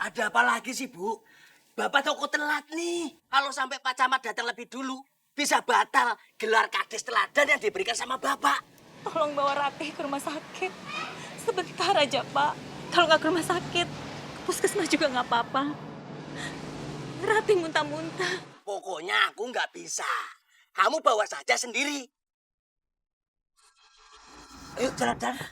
Ada apa lagi sih, Bu? Bapak toko telat nih. Kalau sampai Pak Camat datang lebih dulu, bisa batal gelar kades teladan yang diberikan sama Bapak. Tolong bawa Ratih ke rumah sakit. Sebentar aja, Pak. Kalau nggak ke rumah sakit, puskesmas juga nggak apa-apa. Ratih muntah-muntah. Pokoknya aku nggak bisa. Kamu bawa saja sendiri. Ayo jalan-jalan.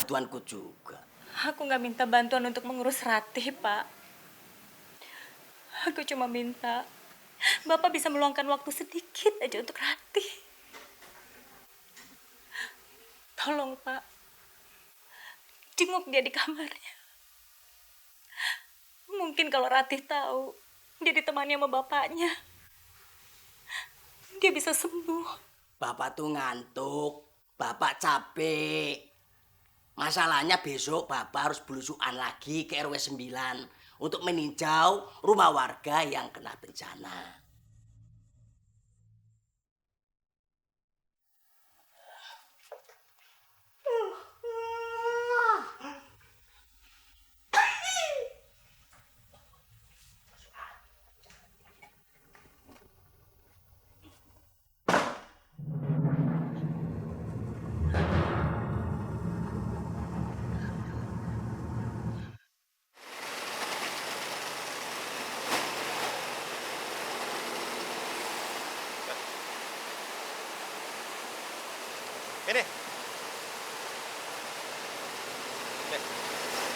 Tuanku juga. Aku nggak minta bantuan untuk mengurus Ratih, Pak. Aku cuma minta Bapak bisa meluangkan waktu sedikit aja untuk Ratih. Tolong, Pak. Jenguk dia di kamarnya. Mungkin kalau Ratih tahu dia ditemani sama bapaknya, dia bisa sembuh. Bapak tuh ngantuk. Bapak capek. Masalahnya besok Bapak harus belusukan lagi ke RW 9 untuk meninjau rumah warga yang kena bencana. Ini.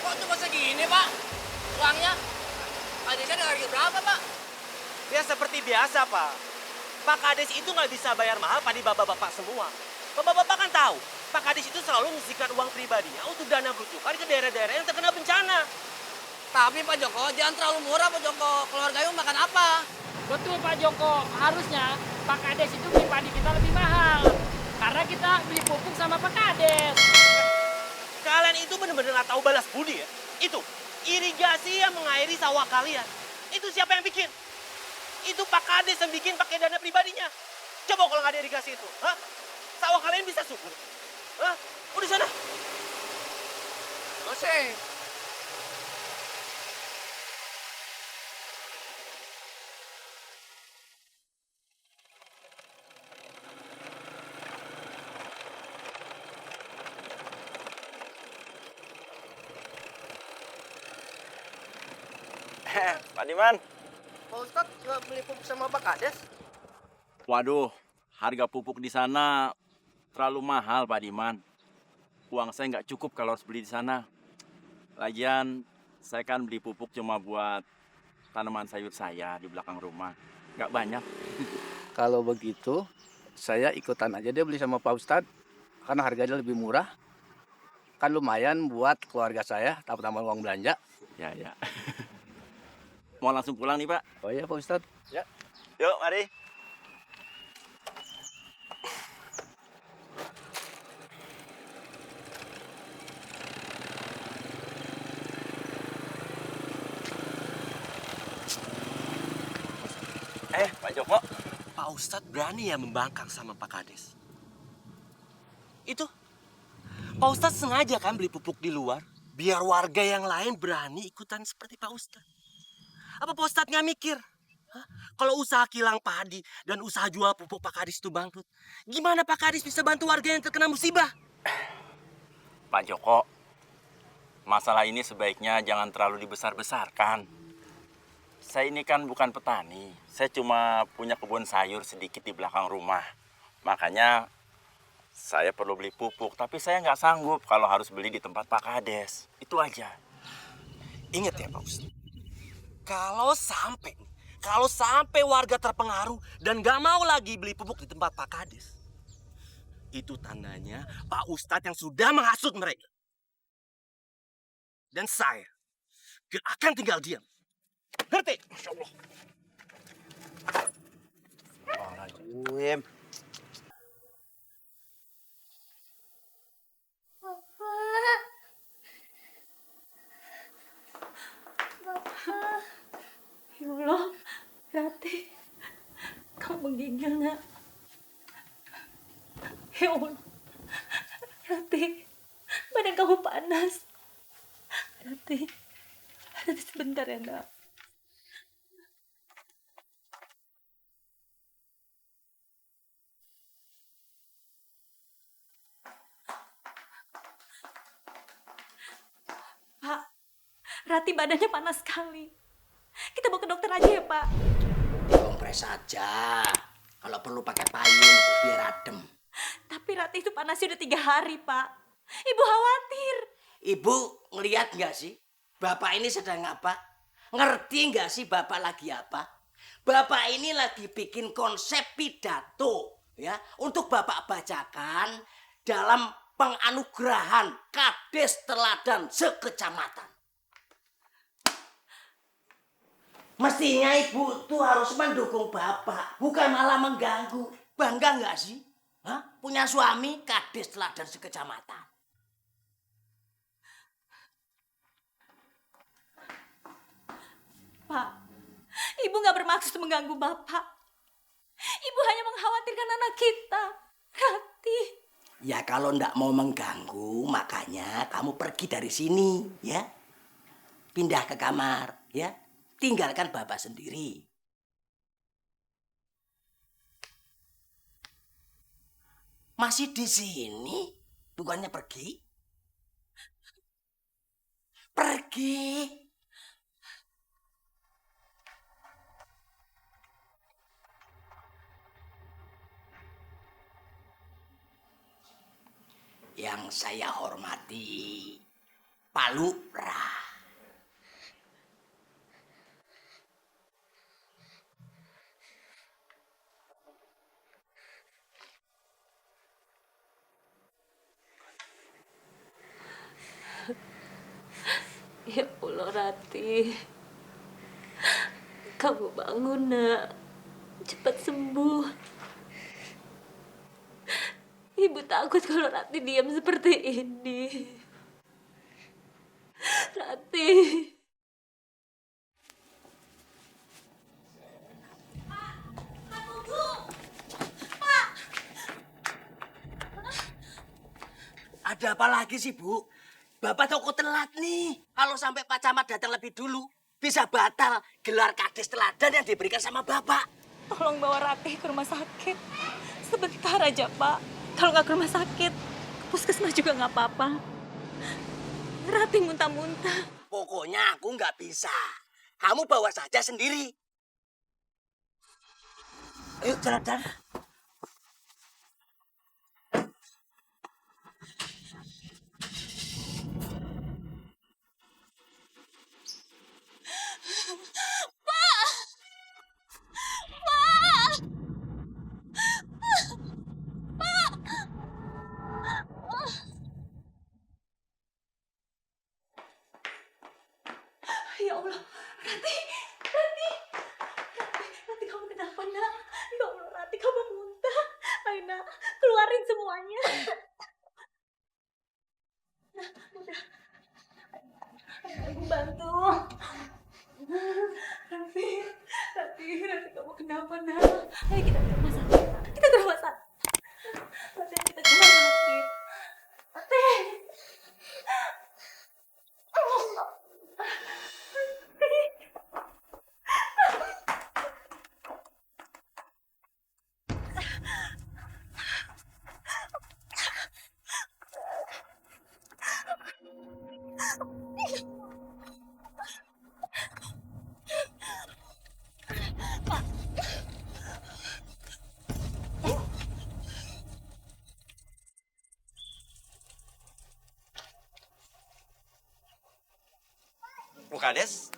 Kok cuma segini, Pak? Uangnya? Kadesnya dengan harga berapa, Pak? Ya seperti biasa, Pak. Pak Kades itu nggak bisa bayar mahal pada bapak-bapak semua. Bapak-bapak kan tahu, Pak Kades itu selalu menyisihkan uang pribadinya untuk dana belusukan ke daerah-daerah yang terkena bencana. Tapi Pak Joko, jangan terlalu murah, Pak Joko. Keluarganya makan apa? Betul Pak Joko, harusnya Pak Kades itu beli padi kita lebih mahal. Karena kita beli pupuk sama Pak Kades. Kalian itu benar-benar nggak tahu balas budi ya. Itu, irigasi yang mengairi sawah kalian. Itu siapa yang bikin? Itu Pak Kades yang bikin pakai dana pribadinya. Coba kalau nggak ada irigasi itu, hah? Sawah kalian bisa subur. Hah? Udah sana. Masih. Pak Diman. Pak Ustadz nggak beli pupuk sama Pak Kades? Waduh, harga pupuk di sana terlalu mahal, Pak Diman. Uang saya nggak cukup kalau harus beli di sana. Lagian, saya kan beli pupuk cuma buat tanaman sayur saya di belakang rumah. Nggak banyak. Kalau begitu, saya ikutan aja deh beli sama Pak Ustadz. Karena harganya lebih murah. Kan lumayan buat keluarga saya, tambah uang belanja. Ya, ya. Mau langsung pulang nih, Pak? Oh iya Pak Ustadz. Ya. Yuk, mari. Pak Joko. Pak Ustadz berani ya membangkang sama Pak Kades. Itu, Pak Ustadz sengaja kan beli pupuk di luar, biar warga yang lain berani ikutan seperti Pak Ustadz. Apa Pak Ustadz nggak mikir? Hah? Kalau usaha kilang padi dan usaha jual pupuk Pak Kades itu bangkrut, gimana Pak Kades bisa bantu warga yang terkena musibah? Pak Joko, masalah ini sebaiknya jangan terlalu dibesar-besarkan. Saya ini kan bukan petani. Saya cuma punya kebun sayur sedikit di belakang rumah. Makanya saya perlu beli pupuk. Tapi saya nggak sanggup kalau harus beli di tempat Pak Kades. Itu aja. Ingat ya Pak Ustadz, kalau sampai warga terpengaruh dan nggak mau lagi beli pupuk di tempat Pak Kades, itu tandanya Pak Ustadz yang sudah menghasut mereka. Dan saya gak akan tinggal diam. Ngerti? Masya Allah. Astagfirullahaladzim. Ya Allah, Ratih, kamu meninggal nak. Ya Allah, panas. Rati sebentar ya, Nak. Pak, Rati badannya panas sekali. Kita bawa ke dokter aja ya, Pak. Dikompres saja. Kalau perlu pakai payung biar adem. Tapi Rati itu panasnya udah 3 hari, Pak. Ibu khawatir. Ibu ngelihat nggak sih? Bapak ini sedang apa? Ngerti nggak sih Bapak lagi apa? Bapak ini lagi bikin konsep pidato ya untuk Bapak bacakan dalam penganugerahan Kades Teladan sekecamatan. Mestinya ibu tuh harus mendukung Bapak, bukan malah mengganggu. Bangga nggak sih? Hah? Punya suami Kades Teladan sekecamatan. Pak, Ibu nggak bermaksud mengganggu Bapak. Ibu hanya mengkhawatirkan anak kita, Rati. Ya kalau ndak mau mengganggu, makanya kamu pergi dari sini, ya. Pindah ke kamar, ya. Tinggalkan Bapak sendiri. Masih di sini? Bukannya pergi? Pergi. Yang saya hormati, Pak Lurah. Ya Allah, Rati. Kamu bangun, Nak. Cepat sembuh. Ibu takut kalau Rati diam seperti ini. Rati. Ada apa lagi sih, Bu? Bapak toko telat nih. Kalau sampai Pak Camat datang lebih dulu, bisa batal gelar Kades Teladan yang diberikan sama Bapak. Tolong bawa Rati ke rumah sakit. Sebentar aja, Pak. Kalau nggak ke rumah sakit, ke puskesmas juga nggak apa-apa. Rati muntah-muntah. Pokoknya aku nggak bisa. Kamu bawa saja sendiri. Ayo, jalan-jalan. Ya Allah, Rati, kamu kenapa, Nak? Ya Allah, Rati, kamu muntah. Ayo, Nak, keluarin semuanya. Nah, udah. Ayo, Ibu bantu. Rati, kamu kenapa, Nak? Ayo kita ke rumah sakit, Nak. Kita ke rumah sakit. Rati, kita ke rumah sakit. Rati. Bu Kades,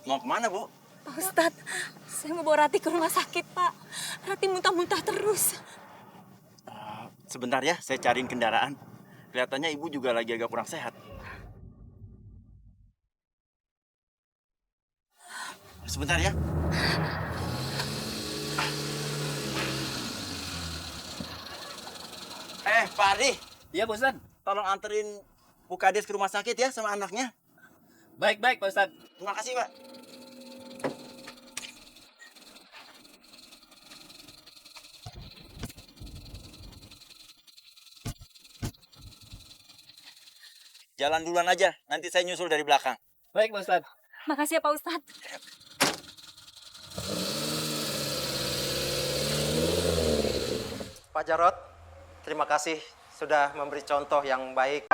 mau kemana, Bu? Pak Ustadz, saya mau bawa Rati ke rumah sakit, Pak. Rati muntah-muntah terus. Sebentar ya, saya cariin kendaraan. Kelihatannya ibu juga lagi agak kurang sehat. Sebentar ya. Pak Ardi, Iya, Pak Ustadz. tolong anterin Bu Kades ke rumah sakit ya sama anaknya. Baik, Pak Ustadz. Terima kasih, Pak. jalan duluan aja. Nanti saya nyusul dari belakang. Baik, Pak Ustadz. Makasih ya Pak Ustadz. Pak Jarot, terima kasih sudah memberi contoh yang baik